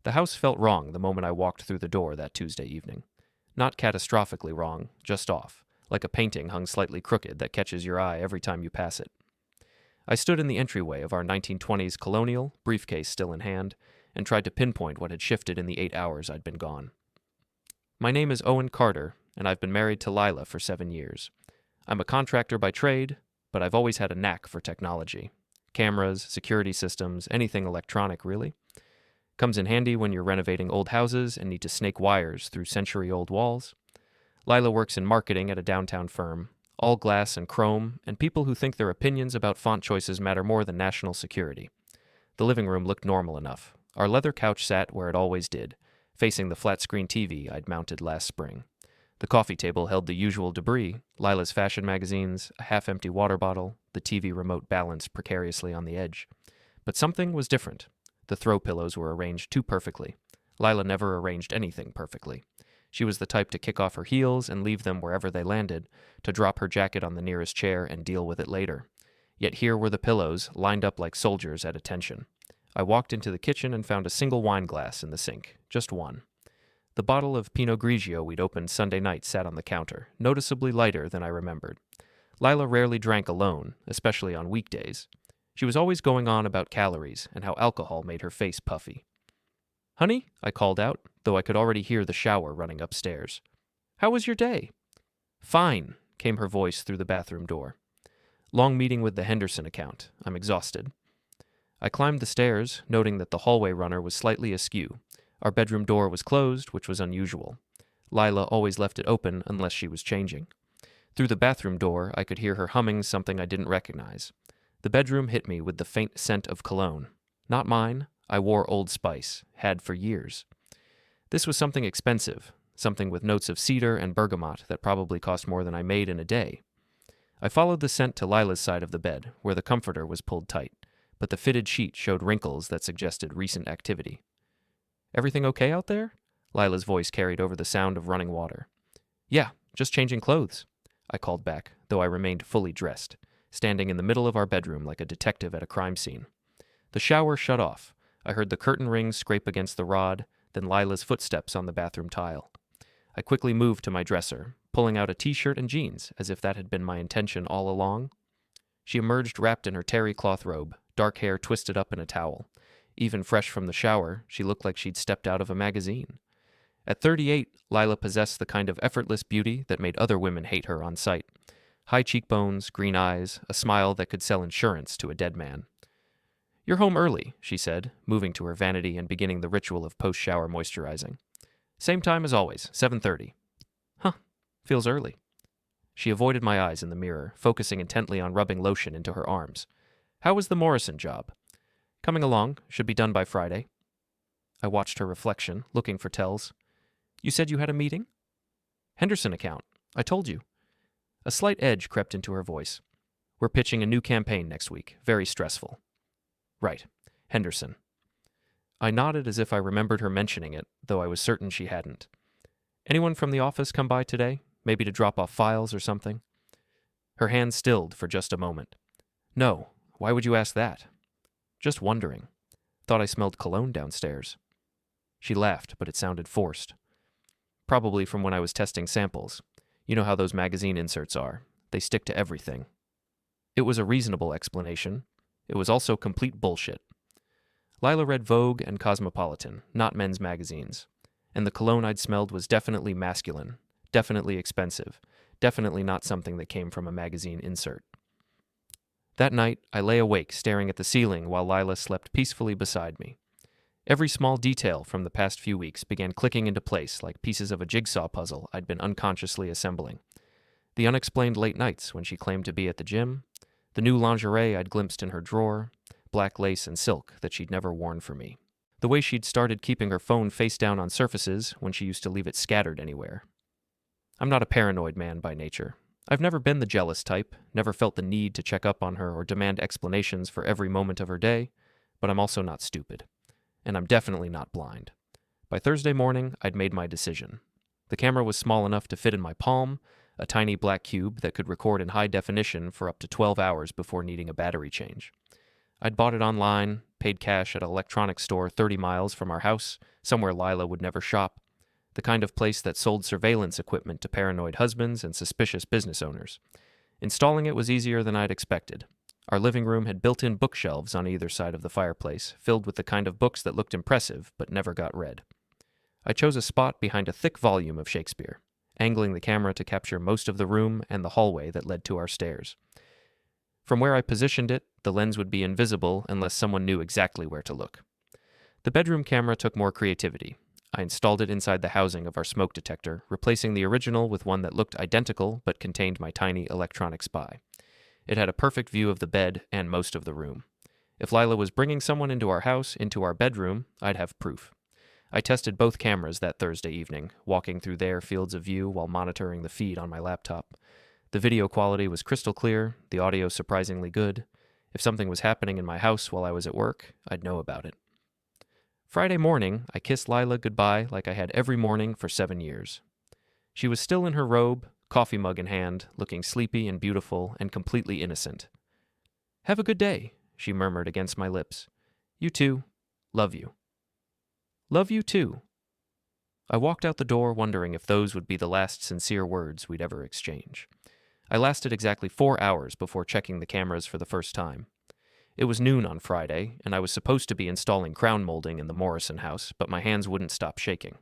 The house felt wrong the moment I walked through the door that Tuesday evening. Not catastrophically wrong, just off, like a painting hung slightly crooked that catches your eye every time you pass it. I stood in the entryway of our 1920s colonial, briefcase still in hand, and tried to pinpoint what had shifted in the 8 hours I'd been gone. My name is Owen Carter, and I've been married to Lila for 7 years. I'm a contractor by trade, but I've always had a knack for technology. Cameras, security systems, anything electronic, really. Comes in handy when you're renovating old houses and need to snake wires through century-old walls. Lila works in marketing at a downtown firm, all glass and chrome, and people who think their opinions about font choices matter more than national security. The living room looked normal enough. Our leather couch sat where it always did, facing the flat-screen TV I'd mounted last spring. The coffee table held the usual debris, Lila's fashion magazines, a half-empty water bottle, the TV remote balanced precariously on the edge. But something was different. The throw pillows were arranged too perfectly. Lila never arranged anything perfectly. She was the type to kick off her heels and leave them wherever they landed, to drop her jacket on the nearest chair and deal with it later. Yet here were the pillows, lined up like soldiers at attention. I walked into the kitchen and found a single wine glass in the sink, just one. The bottle of Pinot Grigio we'd opened Sunday night sat on the counter, noticeably lighter than I remembered. Lila rarely drank alone, especially on weekdays. She was always going on about calories and how alcohol made her face puffy. "Honey," I called out, though I could already hear the shower running upstairs. "How was your day?" "Fine," came her voice through the bathroom door. "Long meeting with the Henderson account. I'm exhausted." I climbed the stairs, noting that the hallway runner was slightly askew. Our bedroom door was closed, which was unusual. Lila always left it open unless she was changing. Through the bathroom door, I could hear her humming something I didn't recognize. The bedroom hit me with the faint scent of cologne. Not mine. I wore Old Spice, had for years. This was something expensive, something with notes of cedar and bergamot that probably cost more than I made in a day. I followed the scent to Lila's side of the bed, where the comforter was pulled tight, but the fitted sheet showed wrinkles that suggested recent activity. "Everything okay out there?" Lila's voice carried over the sound of running water. "Yeah, just changing clothes," I called back, though I remained fully dressed, standing in the middle of our bedroom like a detective at a crime scene. The shower shut off. I heard the curtain rings scrape against the rod, then Lila's footsteps on the bathroom tile. I quickly moved to my dresser, pulling out a t-shirt and jeans, as if that had been my intention all along. She emerged wrapped in her terry cloth robe, dark hair twisted up in a towel. Even fresh from the shower, she looked like she'd stepped out of a magazine. At 38, Lila possessed the kind of effortless beauty that made other women hate her on sight. High cheekbones, green eyes, a smile that could sell insurance to a dead man. "You're home early," she said, moving to her vanity and beginning the ritual of post-shower moisturizing. "Same time as always, 7:30. "Huh, feels early." She avoided my eyes in the mirror, focusing intently on rubbing lotion into her arms. "How was the Morrison job?" "Coming along, should be done by Friday." I watched her reflection, looking for tells. "You said you had a meeting?" "Henderson account. I told you." A slight edge crept into her voice. "We're pitching a new campaign next week. Very stressful." "Right. Henderson." I nodded as if I remembered her mentioning it, though I was certain she hadn't. "Anyone from the office come by today? Maybe to drop off files or something?" Her hand stilled for just a moment. "No. Why would you ask that?" "Just wondering. Thought I smelled cologne downstairs." She laughed, but it sounded forced. "Probably from when I was testing samples. You know how those magazine inserts are. They stick to everything." It was a reasonable explanation. It was also complete bullshit. Lila read Vogue and Cosmopolitan, not men's magazines. And the cologne I'd smelled was definitely masculine, definitely expensive, definitely not something that came from a magazine insert. That night, I lay awake staring at the ceiling while Lila slept peacefully beside me. Every small detail from the past few weeks began clicking into place like pieces of a jigsaw puzzle I'd been unconsciously assembling. The unexplained late nights when she claimed to be at the gym, the new lingerie I'd glimpsed in her drawer, black lace and silk that she'd never worn for me. The way she'd started keeping her phone face down on surfaces when she used to leave it scattered anywhere. I'm not a paranoid man by nature. I've never been the jealous type, never felt the need to check up on her or demand explanations for every moment of her day, but I'm also not stupid. And I'm definitely not blind. By Thursday morning, I'd made my decision. The camera was small enough to fit in my palm, a tiny black cube that could record in high definition for up to 12 hours before needing a battery change. I'd bought it online, paid cash at an electronics store 30 miles from our house, somewhere Lila would never shop, the kind of place that sold surveillance equipment to paranoid husbands and suspicious business owners. Installing it was easier than I'd expected. Our living room had built-in bookshelves on either side of the fireplace, filled with the kind of books that looked impressive but never got read. I chose a spot behind a thick volume of Shakespeare, angling the camera to capture most of the room and the hallway that led to our stairs. From where I positioned it, the lens would be invisible unless someone knew exactly where to look. The bedroom camera took more creativity. I installed it inside the housing of our smoke detector, replacing the original with one that looked identical but contained my tiny electronic spy. It had a perfect view of the bed and most of the room. If Lila was bringing someone into our house, into our bedroom, I'd have proof. I tested both cameras that Thursday evening, walking through their fields of view while monitoring the feed on my laptop. The video quality was crystal clear, the audio surprisingly good. If something was happening in my house while I was at work, I'd know about it. Friday morning, I kissed Lila goodbye like I had every morning for 7 years. She was still in her robe, coffee mug in hand, looking sleepy and beautiful and completely innocent. "Have a good day," she murmured against my lips. "You too. Love you." "Love you too." I walked out the door wondering if those would be the last sincere words we'd ever exchange. I lasted exactly 4 hours before checking the cameras for the first time. It was noon on Friday, and I was supposed to be installing crown molding in the Morrison house, but my hands wouldn't stop shaking.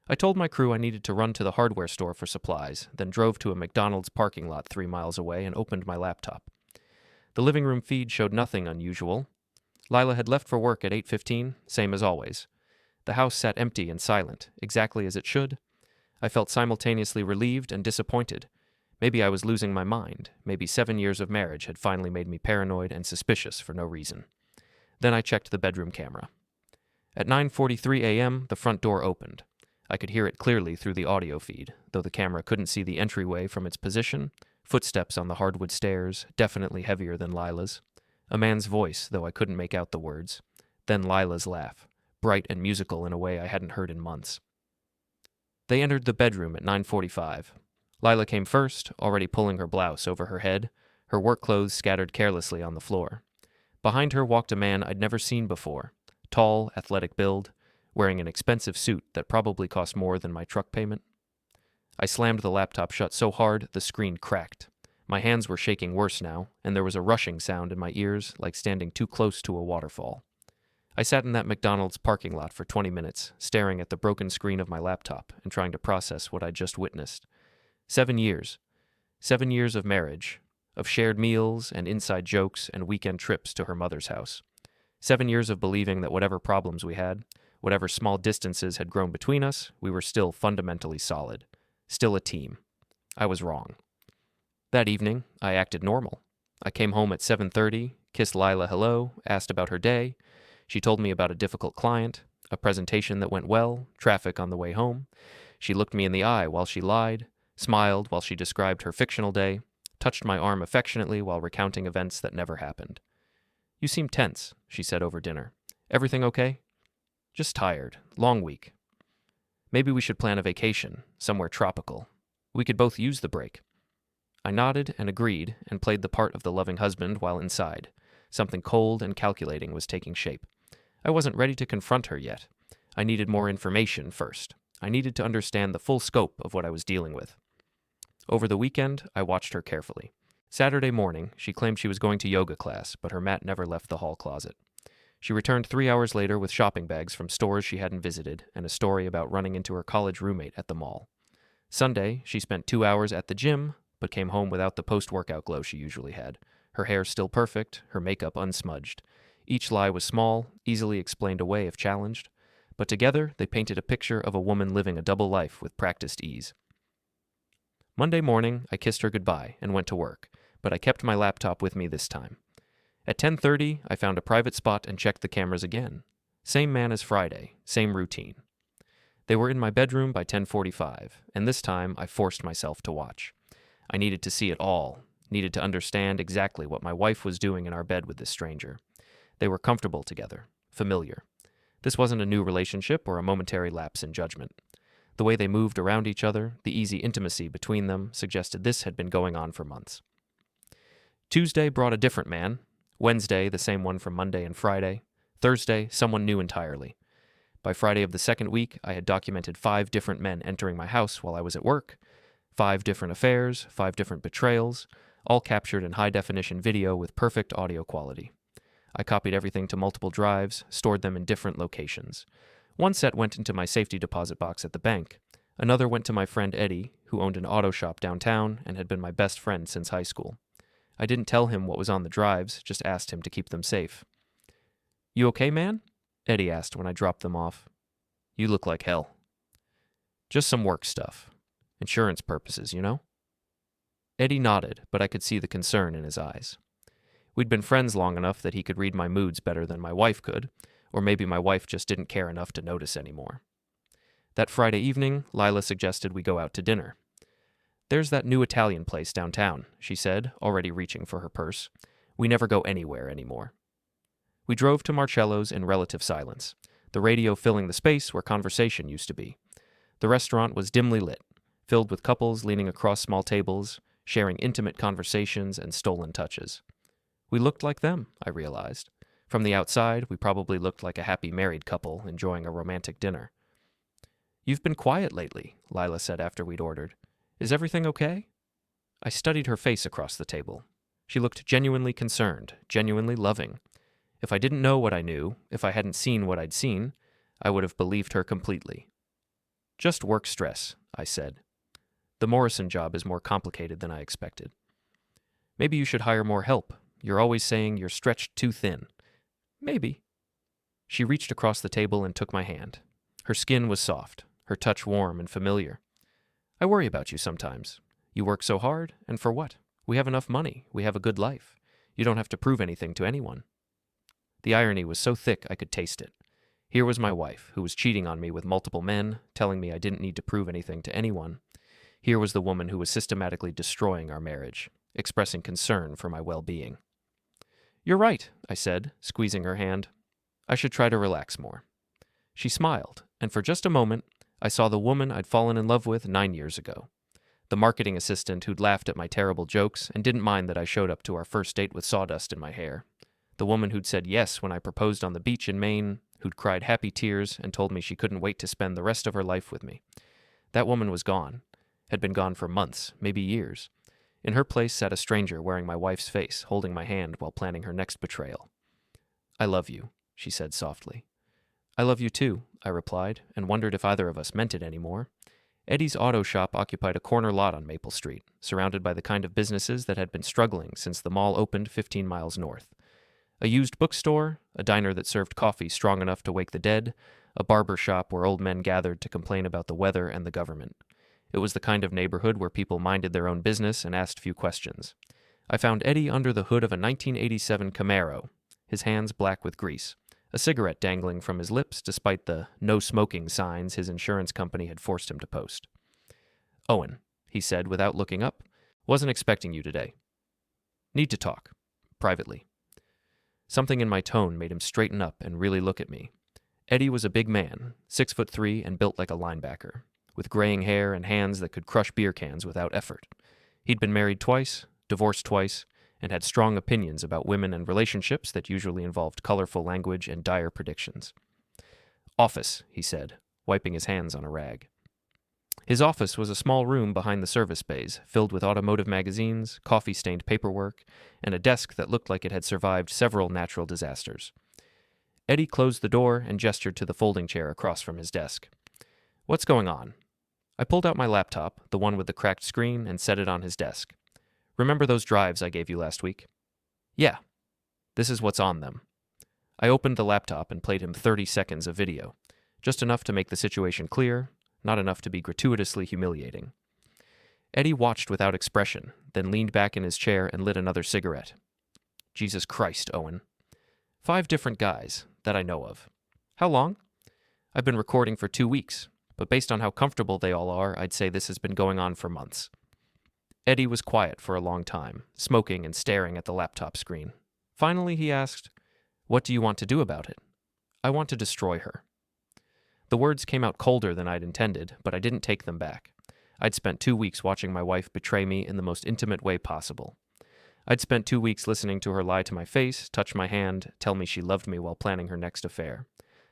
I told my crew I needed to run to the hardware store for supplies, then drove to a McDonald's parking lot 3 miles away and opened my laptop. The living room feed showed nothing unusual. Lila had left for work at 8:15, same as always. The house sat empty and silent, exactly as it should. I felt simultaneously relieved and disappointed. Maybe I was losing my mind. Maybe 7 years of marriage had finally made me paranoid and suspicious for no reason. Then I checked the bedroom camera. At 9:43 a.m., the front door opened. I could hear it clearly through the audio feed, though the camera couldn't see the entryway from its position. Footsteps on the hardwood stairs, definitely heavier than Lila's. A man's voice, though I couldn't make out the words. Then Lila's laugh, bright and musical in a way I hadn't heard in months. They entered the bedroom at 9:45. Lila came first, already pulling her blouse over her head, her work clothes scattered carelessly on the floor. Behind her walked a man I'd never seen before, tall, athletic build, wearing an expensive suit that probably cost more than my truck payment. I slammed the laptop shut so hard the screen cracked. My hands were shaking worse now, and there was a rushing sound in my ears like standing too close to a waterfall. I sat in that McDonald's parking lot for 20 minutes, staring at the broken screen of my laptop and trying to process what I'd just witnessed. 7 years. 7 years of marriage, of shared meals and inside jokes and weekend trips to her mother's house. 7 years of believing that whatever problems we had, whatever small distances had grown between us, we were still fundamentally solid. Still a team. I was wrong. That evening, I acted normal. I came home at 7:30, kissed Lila hello, asked about her day. She told me about a difficult client, a presentation that went well, traffic on the way home. She looked me in the eye while she lied, smiled while she described her fictional day, touched my arm affectionately while recounting events that never happened. "You seem tense," she said over dinner. "Everything okay?" "Just tired. Long week." "Maybe we should plan a vacation, somewhere tropical. We could both use the break." I nodded and agreed and played the part of the loving husband while inside. Something cold and calculating was taking shape. I wasn't ready to confront her yet. I needed more information first. I needed to understand the full scope of what I was dealing with. Over the weekend, I watched her carefully. Saturday morning, she claimed she was going to yoga class, but her mat never left the hall closet. She returned 3 hours later with shopping bags from stores she hadn't visited and a story about running into her college roommate at the mall. Sunday, she spent 2 hours at the gym, but came home without the post-workout glow she usually had. Her hair still perfect, her makeup unsmudged. Each lie was small, easily explained away if challenged, but together they painted a picture of a woman living a double life with practiced ease. Monday morning, I kissed her goodbye and went to work, but I kept my laptop with me this time. At 10:30, I found a private spot and checked the cameras again. Same man as Friday, same routine. They were in my bedroom by 10:45, and this time I forced myself to watch. I needed to see it all, needed to understand exactly what my wife was doing in our bed with this stranger. They were comfortable together, familiar. This wasn't a new relationship or a momentary lapse in judgment. The way they moved around each other, the easy intimacy between them, suggested this had been going on for months. Tuesday brought a different man. Wednesday, the same one from Monday and Friday. Thursday, someone new entirely. By Friday of the second week, I had documented 5 different men entering my house while I was at work, 5 different affairs, 5 different betrayals, all captured in high-definition video with perfect audio quality. I copied everything to multiple drives, stored them in different locations. One set went into my safety deposit box at the bank. Another went to my friend Eddie, who owned an auto shop downtown and had been my best friend since high school. I didn't tell him what was on the drives, just asked him to keep them safe. "You okay, man?" Eddie asked when I dropped them off. "You look like hell." "Just some work stuff. Insurance purposes, you know?" Eddie nodded, but I could see the concern in his eyes. We'd been friends long enough that he could read my moods better than my wife could, or maybe my wife just didn't care enough to notice anymore. That Friday evening, Lila suggested we go out to dinner. "There's that new Italian place downtown," she said, already reaching for her purse. "We never go anywhere anymore." We drove to Marcello's in relative silence, the radio filling the space where conversation used to be. The restaurant was dimly lit, filled with couples leaning across small tables, sharing intimate conversations and stolen touches. We looked like them, I realized. From the outside, we probably looked like a happy married couple enjoying a romantic dinner. "You've been quiet lately," Lila said after we'd ordered. "Is everything okay?" I studied her face across the table. She looked genuinely concerned, genuinely loving. If I didn't know what I knew, if I hadn't seen what I'd seen, I would have believed her completely. "Just work stress," I said. "The Morrison job is more complicated than I expected." "Maybe you should hire more help. You're always saying you're stretched too thin." "Maybe." She reached across the table and took my hand. Her skin was soft, her touch warm and familiar. "I worry about you sometimes. You work so hard, and for what? We have enough money. We have a good life. You don't have to prove anything to anyone." The irony was so thick I could taste it. Here was my wife, who was cheating on me with multiple men, telling me I didn't need to prove anything to anyone. Here was the woman who was systematically destroying our marriage, expressing concern for my well-being. "You're right," I said, squeezing her hand. "I should try to relax more." She smiled, and for just a moment, I saw the woman I'd fallen in love with 9 years ago. The marketing assistant who'd laughed at my terrible jokes and didn't mind that I showed up to our first date with sawdust in my hair. The woman who'd said yes when I proposed on the beach in Maine, who'd cried happy tears and told me she couldn't wait to spend the rest of her life with me. That woman was gone, had been gone for months, maybe years. In her place sat a stranger wearing my wife's face, holding my hand while planning her next betrayal. "I love you," she said softly. "I love you too," I replied, and wondered if either of us meant it anymore. Eddie's auto shop occupied a corner lot on Maple Street, surrounded by the kind of businesses that had been struggling since the mall opened 15 miles north. A used bookstore, a diner that served coffee strong enough to wake the dead, a barber shop where old men gathered to complain about the weather and the government. It was the kind of neighborhood where people minded their own business and asked few questions. I found Eddie under the hood of a 1987 Camaro, his hands black with grease, a cigarette dangling from his lips despite the no smoking signs his insurance company had forced him to post. "Owen," he said without looking up, "wasn't expecting you today. Need to talk. Privately." Something in my tone made him straighten up and really look at me. Eddie was a big man, 6'3" and built like a linebacker, with graying hair and hands that could crush beer cans without effort. He'd been married twice, divorced twice, and had strong opinions about women and relationships that usually involved colorful language and dire predictions. "Office," he said, wiping his hands on a rag. His office was a small room behind the service bays, filled with automotive magazines, coffee-stained paperwork, and a desk that looked like it had survived several natural disasters. Eddie closed the door and gestured to the folding chair across from his desk. "What's going on?" I pulled out my laptop, the one with the cracked screen, and set it on his desk. "Remember those drives I gave you last week?" "Yeah." "This is what's on them." I opened the laptop and played him 30 seconds of video, just enough to make the situation clear, not enough to be gratuitously humiliating. Eddie watched without expression, then leaned back in his chair and lit another cigarette. "Jesus Christ, Owen. 5 different guys, that I know of. How long?" "I've been recording for 2 weeks, but based on how comfortable they all are, I'd say this has been going on for months." Eddie was quiet for a long time, smoking and staring at the laptop screen. Finally, he asked, "What do you want to do about it?" "I want to destroy her." The words came out colder than I'd intended, but I didn't take them back. I'd spent 2 weeks watching my wife betray me in the most intimate way possible. I'd spent 2 weeks listening to her lie to my face, touch my hand, tell me she loved me while planning her next affair.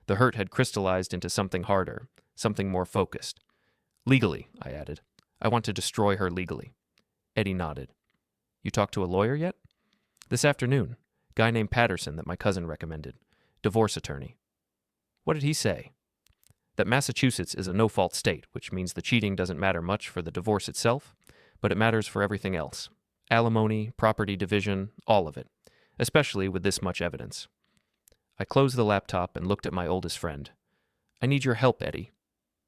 The hurt had crystallized into something harder, something more focused. Legally, I added. I want to destroy her legally. Eddie nodded. You talked to a lawyer yet? This afternoon. Guy named Patterson that my cousin recommended. Divorce attorney. What did he say? That Massachusetts is a no-fault state, which means the cheating doesn't matter much for the divorce itself, but it matters for everything else. Alimony, property division, all of it. Especially with this much evidence. I closed the laptop and looked at my oldest friend. I need your help, Eddie.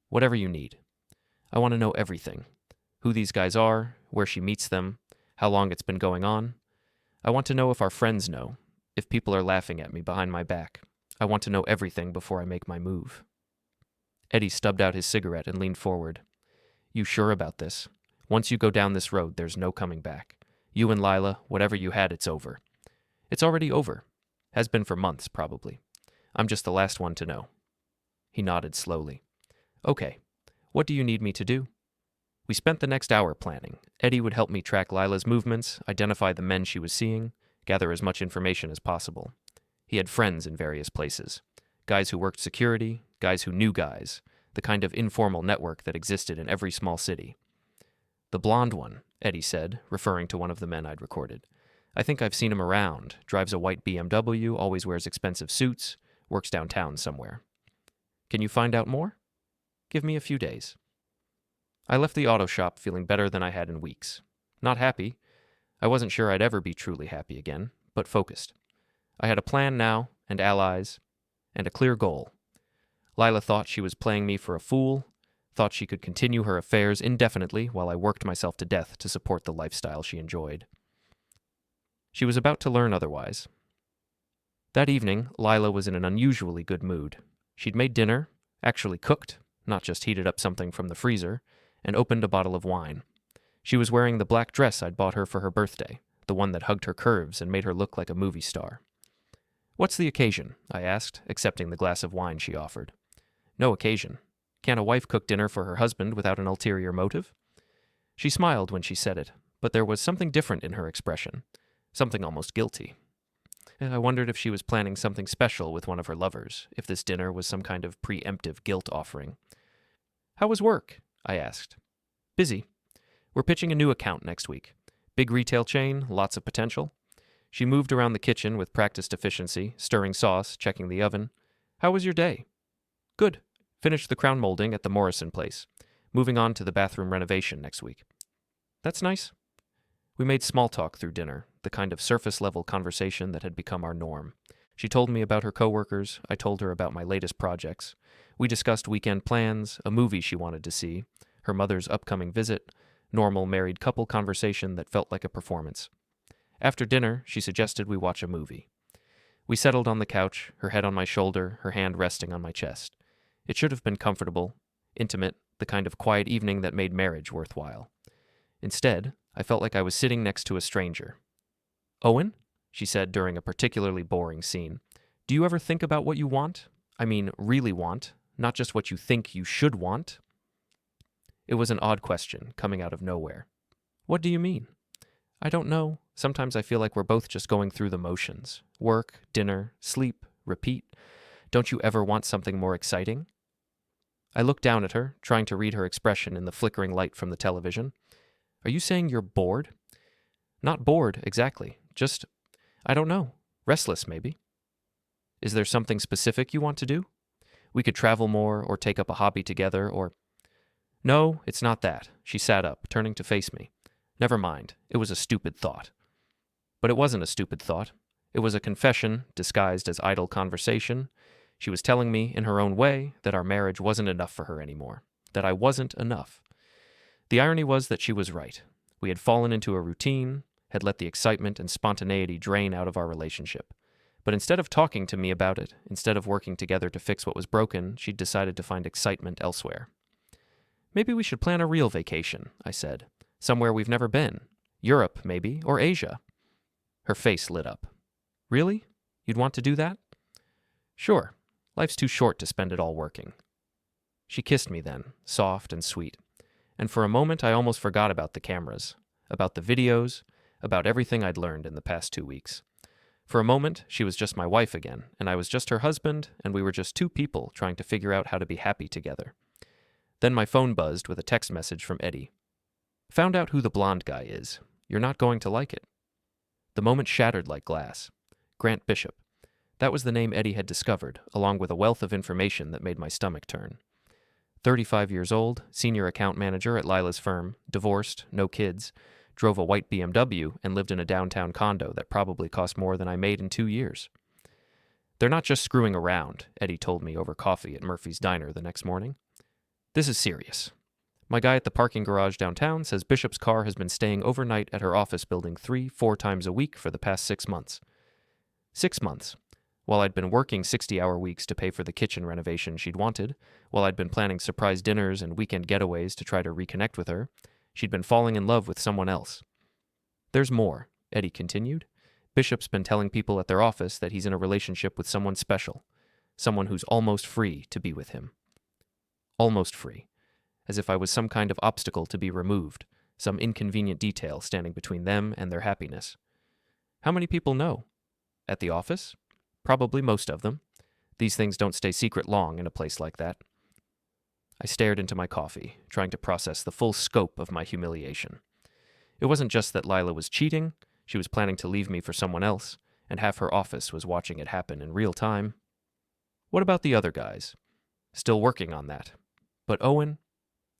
Whatever you need. I want to know everything. Who these guys are, where she meets them, how long it's been going on. I want to know if our friends know, if people are laughing at me behind my back. I want to know everything before I make my move. Eddie stubbed out his cigarette and leaned forward. You sure about this? Once you go down this road, there's no coming back. You and Lila, whatever you had, it's over. It's already over. Has been for months, probably. I'm just the last one to know. He nodded slowly. Okay, what do you need me to do? We spent the next hour planning. Eddie would help me track Lila's movements, identify the men she was seeing, gather as much information as possible. He had friends in various places. Guys who worked security, guys who knew guys, the kind of informal network that existed in every small city. The blonde one, Eddie said, referring to one of the men I'd recorded. I think I've seen him around, drives a white BMW, always wears expensive suits, works downtown somewhere. Can you find out more? Give me a few days. I left the auto shop feeling better than I had in weeks. Not happy. I wasn't sure I'd ever be truly happy again, but focused. I had a plan now, and allies, and a clear goal. Lila thought she was playing me for a fool, thought she could continue her affairs indefinitely while I worked myself to death to support the lifestyle she enjoyed. She was about to learn otherwise. That evening, Lila was in an unusually good mood. She'd made dinner, actually cooked, not just heated up something from the freezer, and opened a bottle of wine. She was wearing the black dress I'd bought her for her birthday, the one that hugged her curves and made her look like a movie star. What's the occasion? I asked, accepting the glass of wine she offered. No occasion. Can a wife cook dinner for her husband without an ulterior motive? She smiled when she said it, but there was something different in her expression, something almost guilty. I wondered if she was planning something special with one of her lovers, if this dinner was some kind of preemptive guilt offering. How was work? I asked. Busy. We're pitching a new account next week. Big retail chain, lots of potential. She moved around the kitchen with practiced efficiency, stirring sauce, checking the oven. How was your day? Good. Finished the crown molding at the Morrison place. Moving on to the bathroom renovation next week. That's nice. We made small talk through dinner, the kind of surface-level conversation that had become our norm. She told me about her coworkers, I told her about my latest projects. We discussed weekend plans, a movie she wanted to see, her mother's upcoming visit, normal married couple conversation that felt like a performance. After dinner, she suggested we watch a movie. We settled on the couch, her head on my shoulder, her hand resting on my chest. It should have been comfortable, intimate, the kind of quiet evening that made marriage worthwhile. Instead, I felt like I was sitting next to a stranger. Owen? She said during a particularly boring scene. Do you ever think about what you want? I mean, really want, not just what you think you should want? It was an odd question, coming out of nowhere. What do you mean? I don't know. Sometimes I feel like we're both just going through the motions. Work, dinner, sleep, repeat. Don't you ever want something more exciting? I looked down at her, trying to read her expression in the flickering light from the television. Are you saying you're bored? Not bored, exactly. Just, I don't know. Restless, maybe. Is there something specific you want to do? We could travel more, or take up a hobby together, or... No, it's not that. She sat up, turning to face me. Never mind. It was a stupid thought. But it wasn't a stupid thought. It was a confession, disguised as idle conversation. She was telling me, in her own way, that our marriage wasn't enough for her anymore. That I wasn't enough. The irony was that she was right. We had fallen into a routine, had let the excitement and spontaneity drain out of our relationship. But instead of talking to me about it, instead of working together to fix what was broken, she'd decided to find excitement elsewhere. Maybe we should plan a real vacation, I said. Somewhere we've never been. Europe, maybe, or Asia. Her face lit up. Really? You'd want to do that? Sure. Life's too short to spend it all working. She kissed me then, soft and sweet. And for a moment I almost forgot about the cameras, about the videos, about everything I'd learned in the past 2 weeks. For a moment, she was just my wife again, and I was just her husband, and we were just two people trying to figure out how to be happy together. Then my phone buzzed with a text message from Eddie. Found out who the blonde guy is. You're not going to like it. The moment shattered like glass. Grant Bishop. That was the name Eddie had discovered, along with a wealth of information that made my stomach turn. 35 years old, senior account manager at Lila's firm, divorced, no kids, drove a white BMW, and lived in a downtown condo that probably cost more than I made in 2 years. They're not just screwing around, Eddie told me over coffee at Murphy's Diner the next morning. This is serious. My guy at the parking garage downtown says Bishop's car has been staying overnight at her office building 3-4 times a week for the past 6 months. 6 months. While I'd been working 60-hour weeks to pay for the kitchen renovation she'd wanted, while I'd been planning surprise dinners and weekend getaways to try to reconnect with her, she'd been falling in love with someone else. There's more, Eddie continued. Bishop's been telling people at their office that he's in a relationship with someone special, someone who's almost free to be with him. Almost free. As if I was some kind of obstacle to be removed, some inconvenient detail standing between them and their happiness. How many people know? At the office? Probably most of them. These things don't stay secret long in a place like that. I stared into my coffee, trying to process the full scope of my humiliation. It wasn't just that Lila was cheating, she was planning to leave me for someone else, and half her office was watching it happen in real time. What about the other guys? Still working on that. But Owen?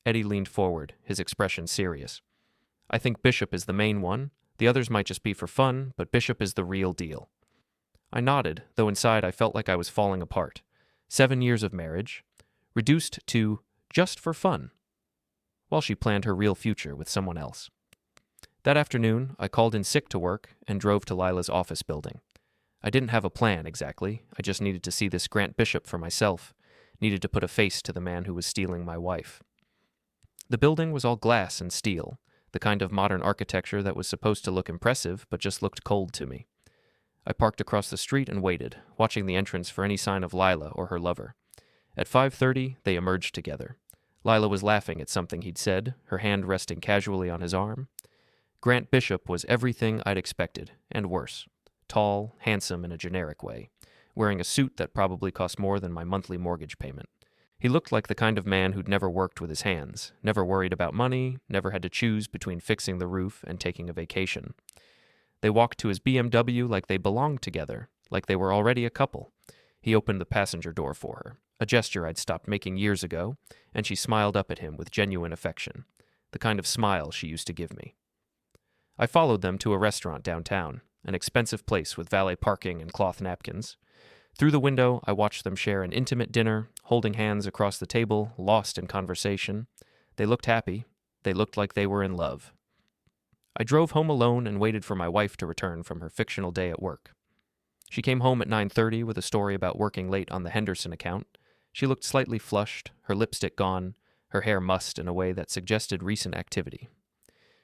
Eddie leaned forward, his expression serious. I think Bishop is the main one. The others might just be for fun, but Bishop is the real deal. I nodded, though inside I felt like I was falling apart. 7 years of marriage, reduced to just for fun, while she planned her real future with someone else. That afternoon, I called in sick to work and drove to Lila's office building. I didn't have a plan exactly. I just needed to see this Grant Bishop for myself, needed to put a face to the man who was stealing my wife. The building was all glass and steel, the kind of modern architecture that was supposed to look impressive but just looked cold to me. I parked across the street and waited, watching the entrance for any sign of Lila or her lover. At 5:30, they emerged together. Lila was laughing at something he'd said, her hand resting casually on his arm. Grant Bishop was everything I'd expected, and worse. Tall, handsome in a generic way, wearing a suit that probably cost more than my monthly mortgage payment. He looked like the kind of man who'd never worked with his hands, never worried about money, never had to choose between fixing the roof and taking a vacation. They walked to his BMW like they belonged together, like they were already a couple. He opened the passenger door for her, a gesture I'd stopped making years ago, and she smiled up at him with genuine affection, the kind of smile she used to give me. I followed them to a restaurant downtown, an expensive place with valet parking and cloth napkins. Through the window, I watched them share an intimate dinner, holding hands across the table, lost in conversation. They looked happy. They looked like they were in love. I drove home alone and waited for my wife to return from her fictional day at work. She came home at 9:30 with a story about working late on the Henderson account. She looked slightly flushed, her lipstick gone, her hair mussed in a way that suggested recent activity.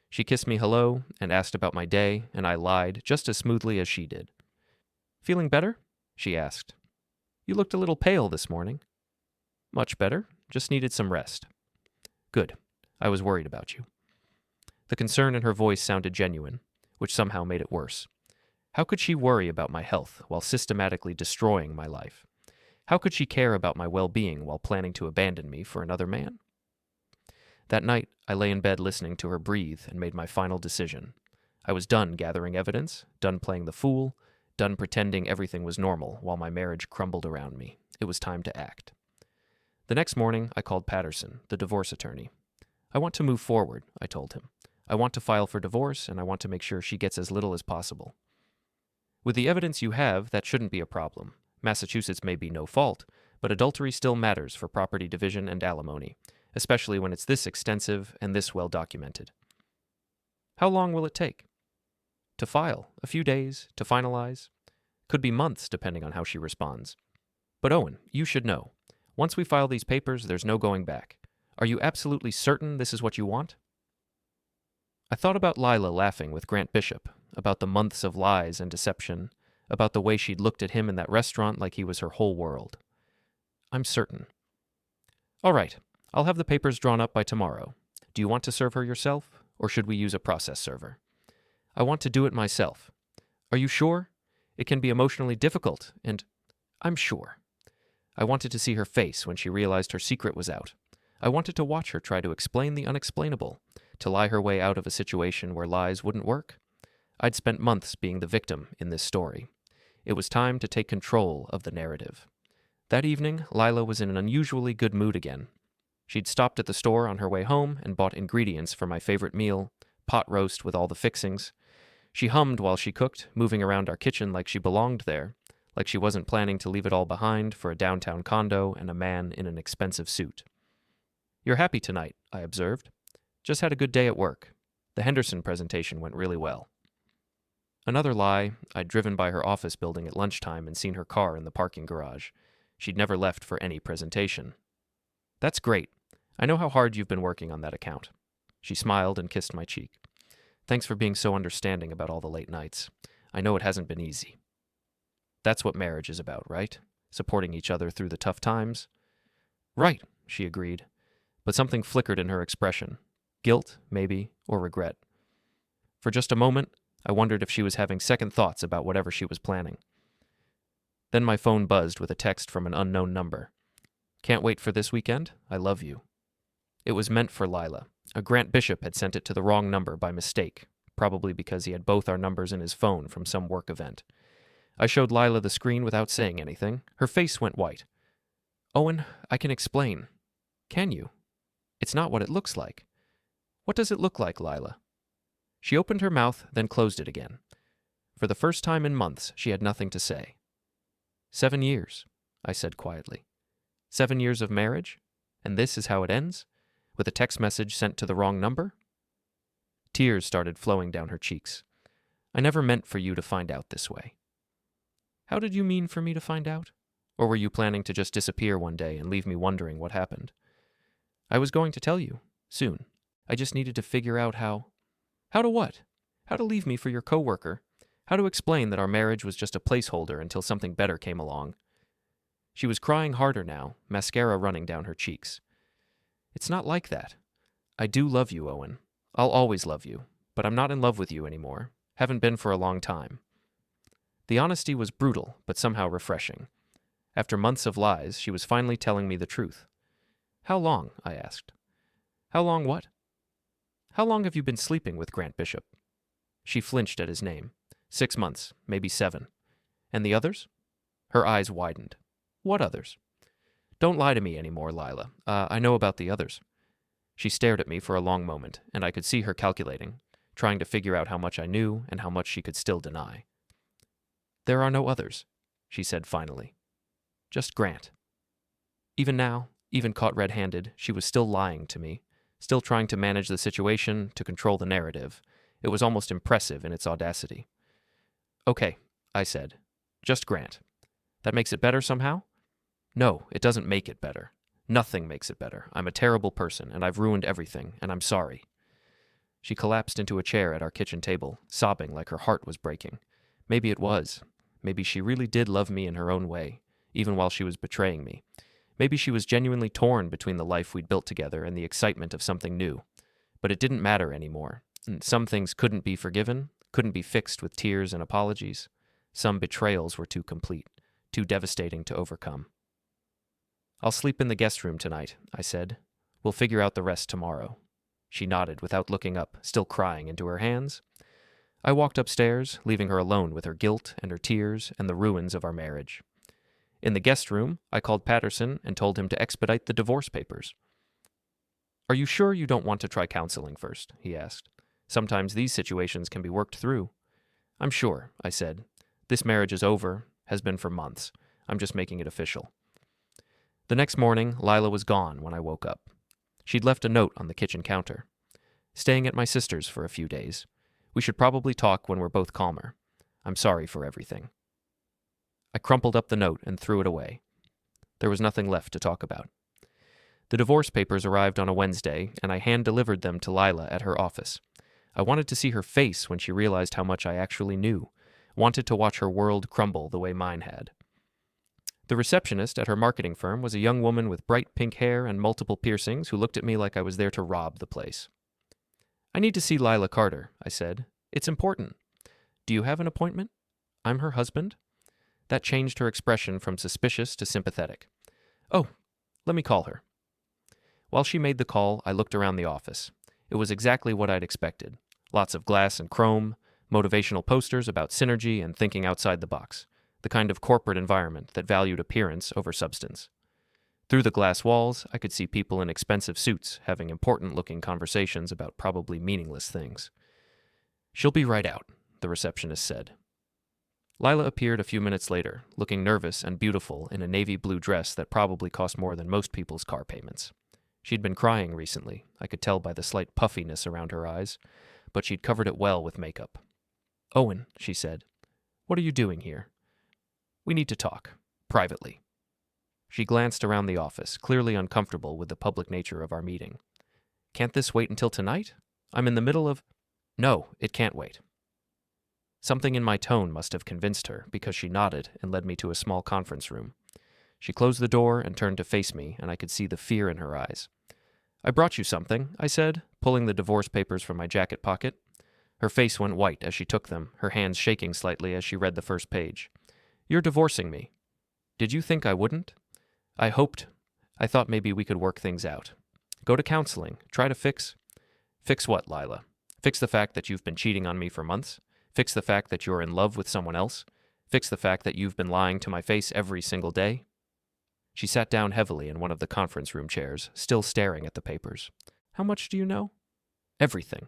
She kissed me hello and asked about my day, and I lied just as smoothly as she did. "Feeling better?" she asked. "You looked a little pale this morning." "Much better. Just needed some rest." "Good. I was worried about you." The concern in her voice sounded genuine, which somehow made it worse. How could she worry about my health while systematically destroying my life? How could she care about my well-being while planning to abandon me for another man? That night, I lay in bed listening to her breathe and made my final decision. I was done gathering evidence, done playing the fool, done pretending everything was normal while my marriage crumbled around me. It was time to act. The next morning, I called Patterson, the divorce attorney. "I want to move forward," I told him. "I want to file for divorce, and I want to make sure she gets as little as possible." "With the evidence you have, that shouldn't be a problem. Massachusetts may be no fault, but adultery still matters for property division and alimony, especially when it's this extensive and this well documented." "How long will it take?" "To file. A few days. To finalize. Could be months, depending on how she responds. But Owen, you should know. Once we file these papers, there's no going back. Are you absolutely certain this is what you want?" I thought about Lila laughing with Grant Bishop, about the months of lies and deception, about the way she'd looked at him in that restaurant like he was her whole world. "I'm certain." "All right, I'll have the papers drawn up by tomorrow. Do you want to serve her yourself, or should we use a process server?" "I want to do it myself." "Are you sure? It can be emotionally difficult, and I'm sure. I wanted to see her face when she realized her secret was out. I wanted to watch her try to explain the unexplainable, to lie her way out of a situation where lies wouldn't work. I'd spent months being the victim in this story. It was time to take control of the narrative. That evening, Lila was in an unusually good mood again. She'd stopped at the store on her way home and bought ingredients for my favorite meal, pot roast with all the fixings. She hummed while she cooked, moving around our kitchen like she belonged there, like she wasn't planning to leave it all behind for a downtown condo and a man in an expensive suit. "You're happy tonight," I observed. "Just had a good day at work. The Henderson presentation went really well." Another lie. I'd driven by her office building at lunchtime and seen her car in the parking garage. She'd never left for any presentation. "That's great. I know how hard you've been working on that account." She smiled and kissed my cheek. "Thanks for being so understanding about all the late nights. I know it hasn't been easy." That's what marriage is about, right? Supporting each other through the tough times. "Right," she agreed, but something flickered in her expression. Guilt, maybe, or regret. For just a moment, I wondered if she was having second thoughts about whatever she was planning. Then my phone buzzed with a text from an unknown number. "Can't wait for this weekend? I love you." It was meant for Lila. A Grant Bishop had sent it to the wrong number by mistake, probably because he had both our numbers in his phone from some work event. I showed Lila the screen without saying anything. Her face went white. "Owen, I can explain." "Can you?" "It's not what it looks like." "What does it look like, Lila?" She opened her mouth, then closed it again. For the first time in months, she had nothing to say. 7 years, I said quietly. 7 years of marriage? And this is how it ends? With a text message sent to the wrong number? Tears started flowing down her cheeks. "I never meant for you to find out this way." "How did you mean for me to find out? Or were you planning to just disappear one day and leave me wondering what happened?" "I was going to tell you, soon. I just needed to figure out how." "How to what? How to leave me for your coworker? How to explain that our marriage was just a placeholder until something better came along?" She was crying harder now, mascara running down her cheeks. "It's not like that. I do love you, Owen. I'll always love you, but I'm not in love with you anymore. Haven't been for a long time." The honesty was brutal, but somehow refreshing. After months of lies, she was finally telling me the truth. "How long?" I asked. "How long what?" "How long have you been sleeping with Grant Bishop?" She flinched at his name. 6 months, maybe 7. "And the others?" Her eyes widened. "What others?" "Don't lie to me anymore, Lila. I know about the others." She stared at me for a long moment, and I could see her calculating, trying to figure out how much I knew and how much she could still deny. "There are no others," she said finally. "Just Grant." Even now, even caught red-handed, she was still lying to me, still trying to manage the situation, to control the narrative. It was almost impressive in its audacity. "Okay," I said. "Just Grant. That makes it better somehow?" "No, it doesn't make it better. Nothing makes it better. I'm a terrible person, and I've ruined everything, and I'm sorry." She collapsed into a chair at our kitchen table, sobbing like her heart was breaking. Maybe it was. Maybe she really did love me in her own way, even while she was betraying me. Maybe she was genuinely torn between the life we'd built together and the excitement of something new. But it didn't matter anymore. Some things couldn't be forgiven, couldn't be fixed with tears and apologies. Some betrayals were too complete, too devastating to overcome. "I'll sleep in the guest room tonight," I said. "We'll figure out the rest tomorrow." She nodded without looking up, still crying into her hands. I walked upstairs, leaving her alone with her guilt and her tears and the ruins of our marriage. In the guest room, I called Patterson and told him to expedite the divorce papers. "Are you sure you don't want to try counseling first?" he asked. "Sometimes these situations can be worked through." "I'm sure," I said. "This marriage is over, has been for months. I'm just making it official." The next morning, Lila was gone when I woke up. She'd left a note on the kitchen counter. "Staying at my sister's for a few days. We should probably talk when we're both calmer. I'm sorry for everything." I crumpled up the note and threw it away. There was nothing left to talk about. The divorce papers arrived on a Wednesday, and I hand-delivered them to Lila at her office. I wanted to see her face when she realized how much I actually knew, wanted to watch her world crumble the way mine had. The receptionist at her marketing firm was a young woman with bright pink hair and multiple piercings who looked at me like I was there to rob the place. "I need to see Lila Carter," I said. "It's important." "Do you have an appointment?" I'm her husband? That changed her expression from suspicious to sympathetic. Oh, let me call her. While she made the call, I looked around the office. It was exactly what I'd expected. Lots of glass and chrome, motivational posters about synergy and thinking outside the box, the kind of corporate environment that valued appearance over substance. Through the glass walls, I could see people in expensive suits having important-looking conversations about probably meaningless things. "She'll be right out," the receptionist said. Lila appeared a few minutes later, looking nervous and beautiful in a navy blue dress that probably cost more than most people's car payments. She'd been crying recently, I could tell by the slight puffiness around her eyes, but she'd covered it well with makeup. "Owen," she said, "what are you doing here? We need to talk, privately." She glanced around the office, clearly uncomfortable with the public nature of our meeting. "Can't this wait until tonight? I'm in the middle of—" "No, it can't wait." Something in my tone must have convinced her, because she nodded and led me to a small conference room. She closed the door and turned to face me, and I could see the fear in her eyes. "I brought you something," I said, pulling the divorce papers from my jacket pocket. Her face went white as she took them, her hands shaking slightly as she read the first page. "You're divorcing me. Did you think I wouldn't? I thought maybe we could work things out. Go to counseling, try to fix—" "Fix what, Lila? Fix the fact that you've been cheating on me for months? Fix the fact that you're in love with someone else? Fix the fact that you've been lying to my face every single day?" She sat down heavily in one of the conference room chairs, still staring at the papers. "How much do you know?" "Everything."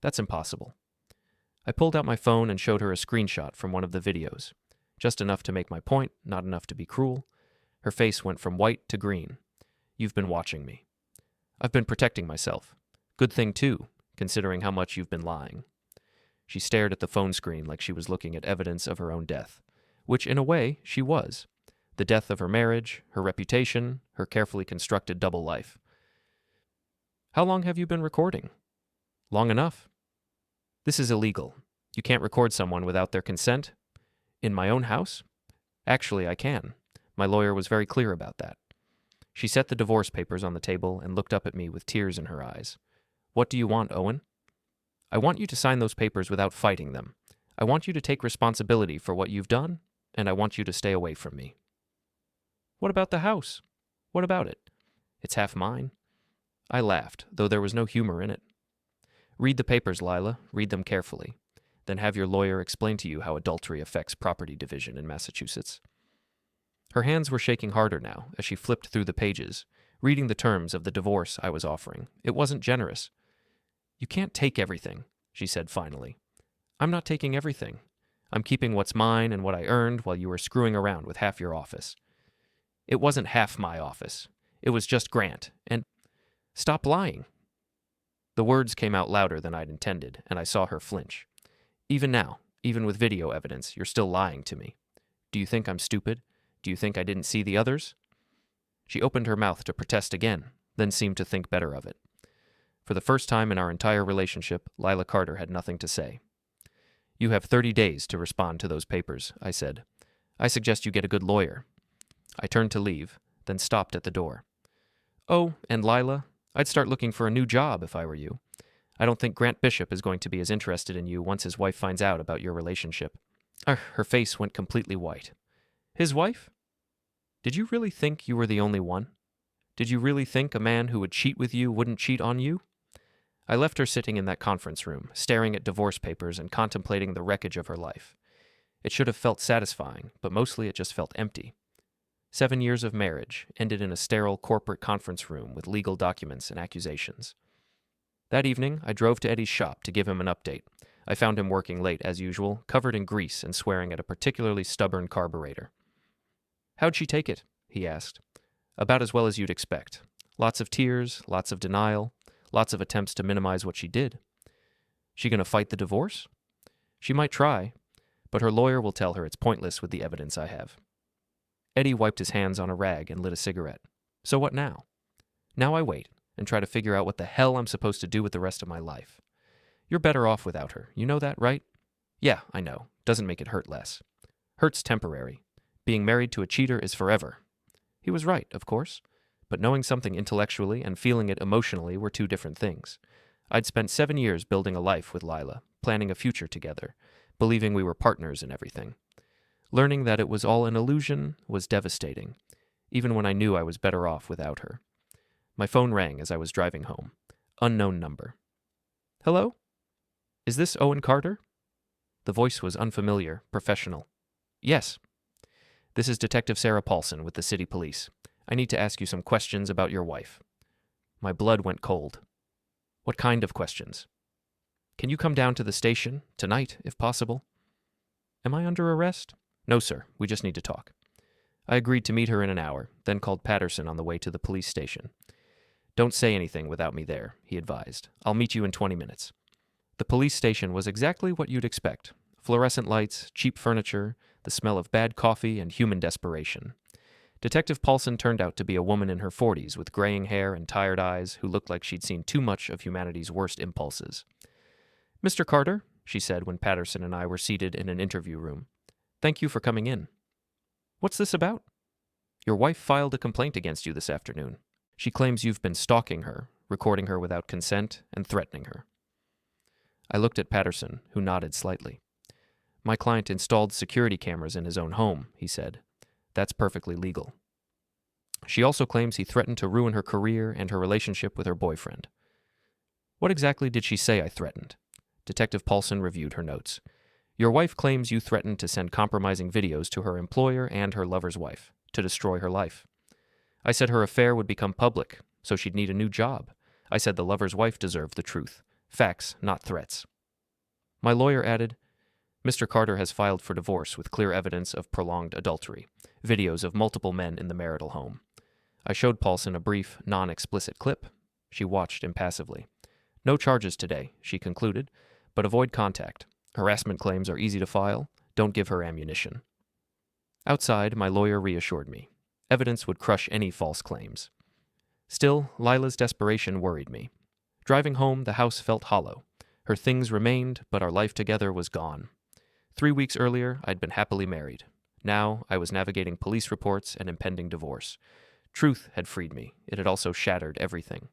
"That's impossible." I pulled out my phone and showed her a screenshot from one of the videos. Just enough to make my point, not enough to be cruel. Her face went from white to green. "You've been watching me." "I've been protecting myself. Good thing, too, considering how much you've been lying." She stared at the phone screen like she was looking at evidence of her own death, which, in a way, she was. The death of her marriage, her reputation, her carefully constructed double life. "How long have you been recording?" "Long enough." "This is illegal. You can't record someone without their consent." "In my own house?" "Actually, I can. My lawyer was very clear about that." She set the divorce papers on the table and looked up at me with tears in her eyes. "What do you want, Owen?" "I want you to sign those papers without fighting them. I want you to take responsibility for what you've done, and I want you to stay away from me." "What about the house? What about it?" "It's half mine." I laughed, though there was no humor in it. "Read the papers, Lila. Read them carefully. Then have your lawyer explain to you how adultery affects property division in Massachusetts." Her hands were shaking harder now as she flipped through the pages, reading the terms of the divorce I was offering. It wasn't generous. "You can't take everything," she said finally. "I'm not taking everything. I'm keeping what's mine and what I earned while you were screwing around with half your office." "It wasn't half my office. It was just Grant, and—" "Stop lying." The words came out louder than I'd intended, and I saw her flinch. "Even now, even with video evidence, you're still lying to me. Do you think I'm stupid? Do you think I didn't see the others?" She opened her mouth to protest again, then seemed to think better of it. For the first time in our entire relationship, Lila Carter had nothing to say. "You have 30 days to respond to those papers," I said. "I suggest you get a good lawyer." I turned to leave, then stopped at the door. "Oh, and Lila, I'd start looking for a new job if I were you. I don't think Grant Bishop is going to be as interested in you once his wife finds out about your relationship." Her face went completely white. "His wife? Did you really think you were the only one? Did you really think a man who would cheat with you wouldn't cheat on you?" I left her sitting in that conference room, staring at divorce papers and contemplating the wreckage of her life. It should have felt satisfying, but mostly it just felt empty. 7 years of marriage ended in a sterile corporate conference room with legal documents and accusations. That evening, I drove to Eddie's shop to give him an update. I found him working late, as usual, covered in grease and swearing at a particularly stubborn carburetor. "How'd she take it?" he asked. "About as well as you'd expect. Lots of tears, lots of denial, lots of attempts to minimize what she did." "She gonna fight the divorce?" "She might try, but her lawyer will tell her it's pointless with the evidence I have." Eddie wiped his hands on a rag and lit a cigarette. "So what now?" "Now I wait and try to figure out what the hell I'm supposed to do with the rest of my life. You're better off without her. You know that, right?" "Yeah, I know. Doesn't make it hurt less." "Hurt's temporary. Being married to a cheater is forever." He was right, of course, but knowing something intellectually and feeling it emotionally were two different things. I'd spent 7 years building a life with Lila, planning a future together, believing we were partners in everything. Learning that it was all an illusion was devastating, even when I knew I was better off without her. My phone rang as I was driving home. Unknown number. Hello? Is this Owen Carter? The voice was unfamiliar, professional. Yes. This is Detective Sarah Paulson with the city police. I need to ask you some questions about your wife. My blood went cold. What kind of questions? Can you come down to the station, tonight, if possible? Am I under arrest? No, sir. We just need to talk. I agreed to meet her in an hour, then called Patterson on the way to the police station. Don't say anything without me there, he advised. I'll meet you in 20 minutes. The police station was exactly what you'd expect. Fluorescent lights, cheap furniture, the smell of bad coffee, and human desperation. Detective Paulson turned out to be a woman in her 40s with graying hair and tired eyes who looked like she'd seen too much of humanity's worst impulses. Mr. Carter, she said when Patterson and I were seated in an interview room. Thank you for coming in. What's this about? Your wife filed a complaint against you this afternoon. She claims you've been stalking her, recording her without consent, and threatening her. I looked at Patterson, who nodded slightly. My client installed security cameras in his own home, he said. That's perfectly legal. She also claims he threatened to ruin her career and her relationship with her boyfriend. What exactly did she say I threatened? Detective Paulson reviewed her notes. Your wife claims you threatened to send compromising videos to her employer and her lover's wife, to destroy her life. I said her affair would become public, so she'd need a new job. I said the lover's wife deserved the truth. Facts, not threats. My lawyer added, Mr. Carter has filed for divorce with clear evidence of prolonged adultery, videos of multiple men in the marital home. I showed Paulson a brief, non-explicit clip. She watched impassively. No charges today, she concluded, but avoid contact. Harassment claims are easy to file. Don't give her ammunition. Outside, my lawyer reassured me. Evidence would crush any false claims. Still, Lila's desperation worried me. Driving home, the house felt hollow. Her things remained, but our life together was gone. 3 weeks earlier, I'd been happily married. Now, I was navigating police reports and impending divorce. Truth had freed me. It had also shattered everything.